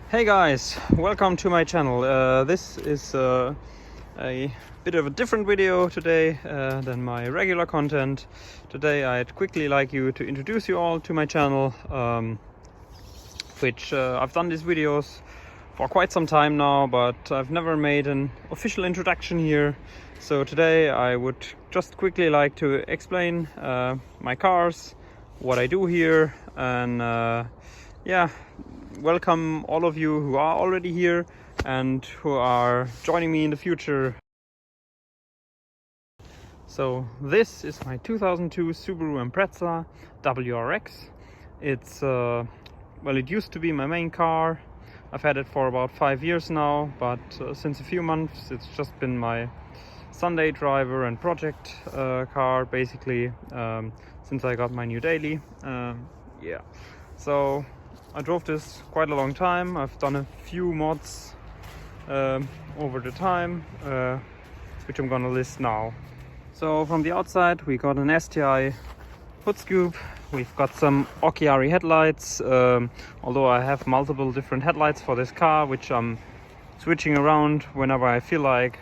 Hey guys, welcome to my channel. This is a bit of a different video today than my regular content. Today I'd quickly like to introduce you all to my channel, which I've done these videos for quite some time now, but I've never made an official introduction here. So today I would just quickly like to explain my cars, what I do here, and yeah, welcome all of you who are already here and who are joining me in the future. So this is my 2002 Subaru Impreza WRX. It's well, it used to be my main car. I've had it for about 5 years now, but since a few months it's just been my Sunday driver and project car, basically, since I got my new daily. Yeah, so I drove this quite a long time. I've done a few mods over the time, which I'm gonna list now. So from the outside we got an STI hood scoop. We've got some Occhiari headlights, although I have multiple different headlights for this car, which I'm switching around whenever I feel like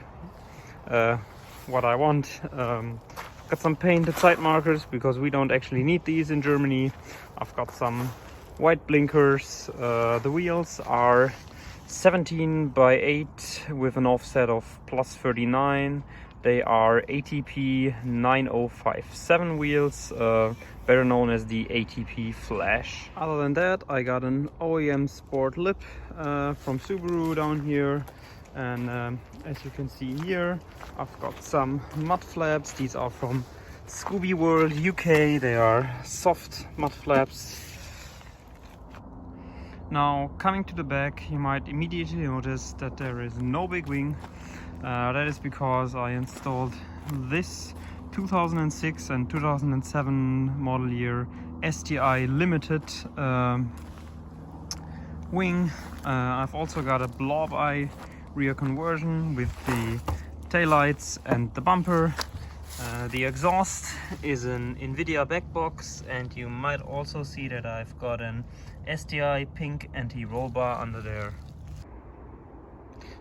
what I want. Got some painted side markers because we don't actually need these in Germany. I've got some white blinkers. The wheels are 17 by 8 with an offset of plus 39. They are ATP 9057 wheels, better known as the ATP Flash. Other than that, I got an OEM Sport Lip from Subaru down here. And as you can see here, I've got some mud flaps. These are from Scooby World UK. They are soft mud flaps. Now, coming to the back, you might immediately notice that there is no big wing. That is because I installed this 2006 and 2007 model year STI Limited wing. I've also got a blob eye rear conversion with the taillights and the bumper. The exhaust is an NVIDIA back box, and you might also see that I've got an STI pink anti-roll bar under there.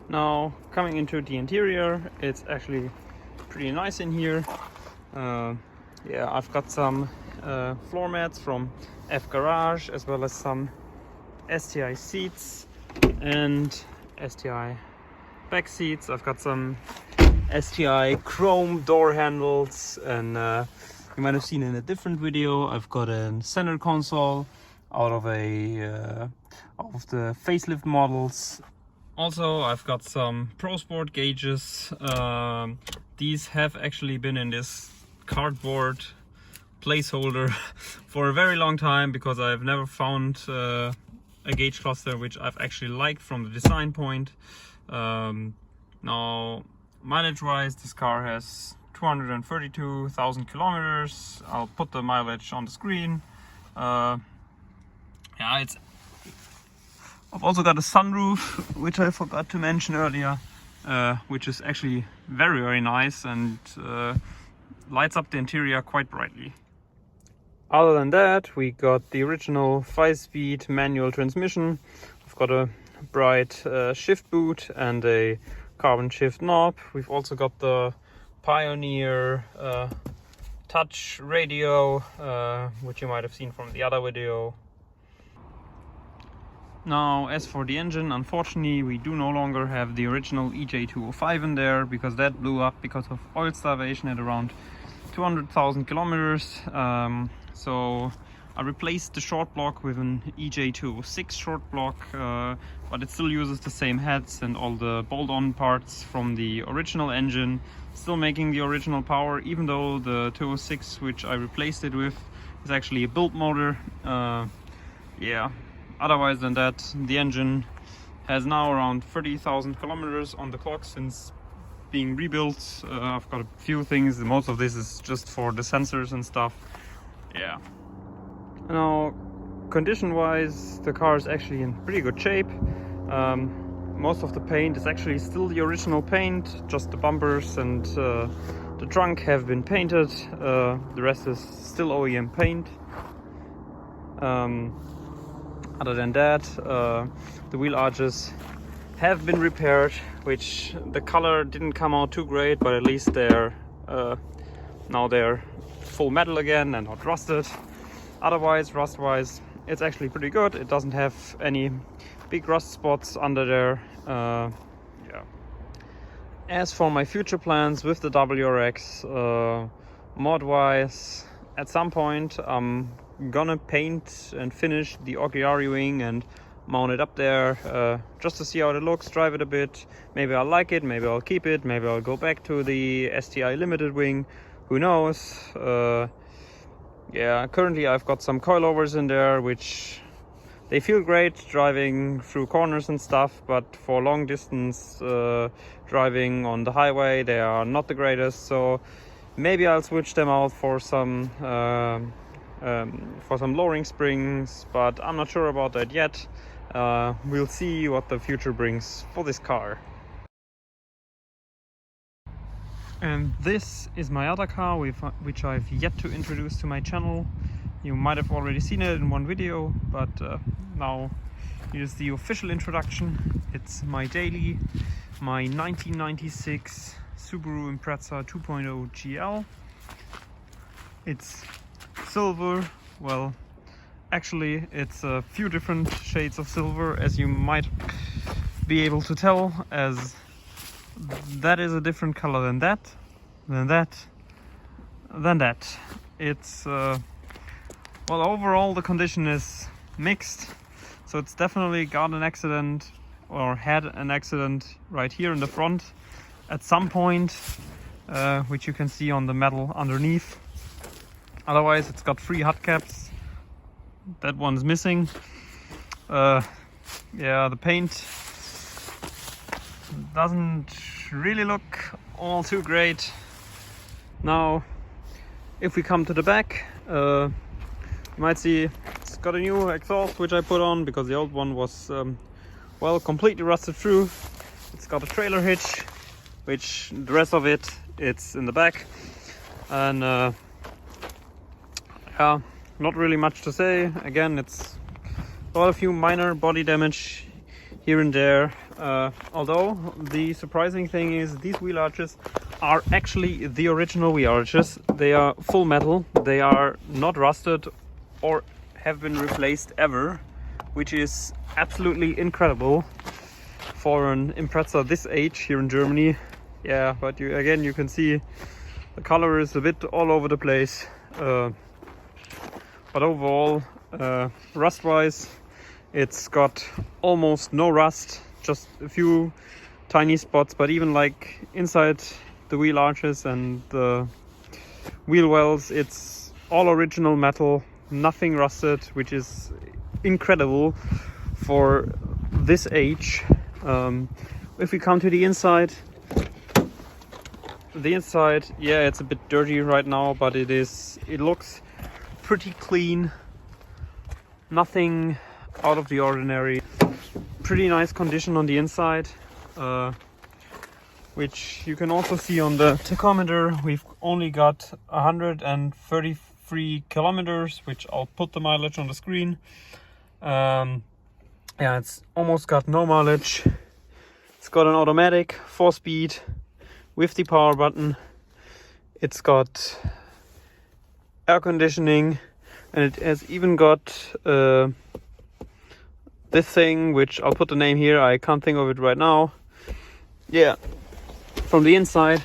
Now, coming into the interior, it's actually pretty nice in here. Yeah, I've got some floor mats from F Garage, as well as some STI seats and STI back seats. I've got some STI chrome door handles, and you might have seen in a different video, I've got a center console out of the facelift models. Also, I've got some Pro Sport gauges. These have actually been in this cardboard placeholder for a very long time because I've never found a gauge cluster which I've actually liked from the design point. Now, mileage wise, this car has 232,000 kilometers. I'll put the mileage on the screen. Yeah, I've also got a sunroof, which I forgot to mention earlier, which is actually very, very nice and lights up the interior quite brightly. Other than that, we got the original 5-speed manual transmission. I've got a bright shift boot and a carbon shift knob. We've also got the Pioneer touch radio, which you might have seen from the other video. Now, as for the engine, unfortunately we do no longer have the original EJ205 in there because that blew up because of oil starvation at around 200,000 kilometers. So I replaced the short block with an EJ206 short block, but it still uses the same heads and all the bolt-on parts from the original engine, still making the original power, even though the 206, which I replaced it with, is actually a built motor. Yeah. Otherwise than that, the engine has now around 30,000 kilometers on the clock since being rebuilt. I've got a few things. Most of this is just for the sensors and stuff. Yeah. Now, condition-wise, the car is actually in pretty good shape. Most of the paint is actually still the original paint. Just the bumpers and the trunk have been painted. The rest is still OEM paint. Other than that, the wheel arches have been repaired, which the color didn't come out too great, but at least they're now they're full metal again and not rusted. Otherwise, rust-wise, it's actually pretty good. It doesn't have any big rust spots under there. Yeah. As for my future plans with the WRX, mod-wise, at some point I'm gonna paint and finish the auxiliary wing and mount it up there, just to see how it looks, drive it a bit. Maybe I'll like it, maybe I'll keep it, maybe I'll go back to the STI limited wing, who knows. Yeah, currently I've got some coilovers in there, which they feel great driving through corners and stuff, but for long distance driving on the highway they are not the greatest. So maybe I'll switch them out for some lowering springs, but I'm not sure about that yet. We'll see what the future brings for this car. And this is my other car, which I've yet to introduce to my channel. You might have already seen it in one video, but now here's the official introduction. It's my daily, my 1996 Subaru Impreza 2.0 GL. It's silver. Well, actually it's a few different shades of silver, as you might be able to tell, as that is a different color than that, than that. It's well, overall the condition is mixed, so it's definitely got an accident or had an accident right here in the front at some point, which you can see on the metal underneath. Otherwise it's got 3 hubcaps. That one's missing. Yeah, the paint doesn't really look all too great. Now if we come to the back, you might see it's got a new exhaust which I put on because the old one was well, completely rusted through. It's got a trailer hitch, which the rest of it's in the back, and yeah, not really much to say. Again, it's got a few minor body damage here and there, although the surprising thing is these wheel arches are actually the original wheel arches. They are full metal, they are not rusted or have been replaced ever, which is absolutely incredible for an Impreza this age here in Germany. Yeah, but you can see the color is a bit all over the place, but overall, rust wise, it's got almost no rust, just a few tiny spots. But even like inside the wheel arches and the wheel wells, it's all original metal, nothing rusted, which is incredible for this age. If we come to the inside, yeah, it's a bit dirty right now, but it looks pretty clean, nothing out of the ordinary. Pretty nice condition on the inside, which you can also see on the tachometer. We've only got 133 kilometers, which I'll put the mileage on the screen. Yeah, it's almost got no mileage. It's got an automatic 4-speed with the power button. It's got air conditioning, and it has even got this thing, which I'll put the name here, I can't think of it right now. Yeah, from the inside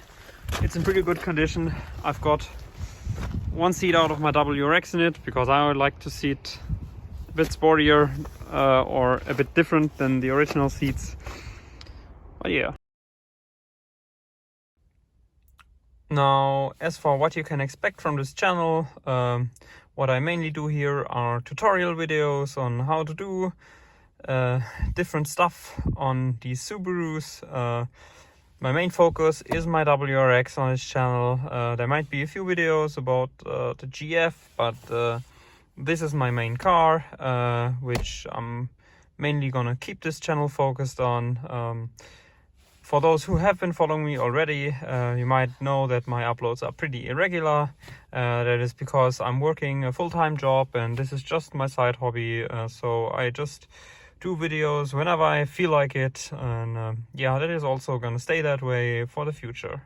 it's in pretty good condition. I've got one seat out of my WRX in it because I would like to see it a bit sportier or a bit different than the original seats. But yeah. Now, as for what you can expect from this channel, what I mainly do here are tutorial videos on how to do different stuff on these Subarus. My main focus is my WRX on this channel. There might be a few videos about the GF, but this is my main car, which I'm mainly gonna keep this channel focused on. For those who have been following me already, you might know that my uploads are pretty irregular. That is because I'm working a full-time job and this is just my side hobby. So I just do videos whenever I feel like it. And yeah, that is also gonna stay that way for the future.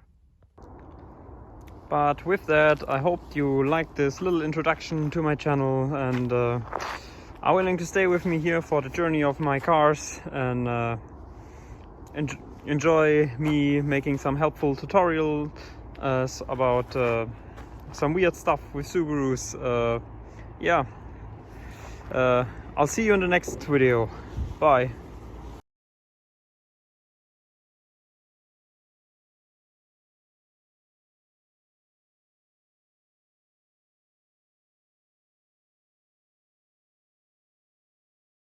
But with that, I hope you liked this little introduction to my channel and are willing to stay with me here for the journey of my cars and enjoy me making some helpful tutorials about some weird stuff with Subarus. Yeah, I'll see you in the next video. Bye.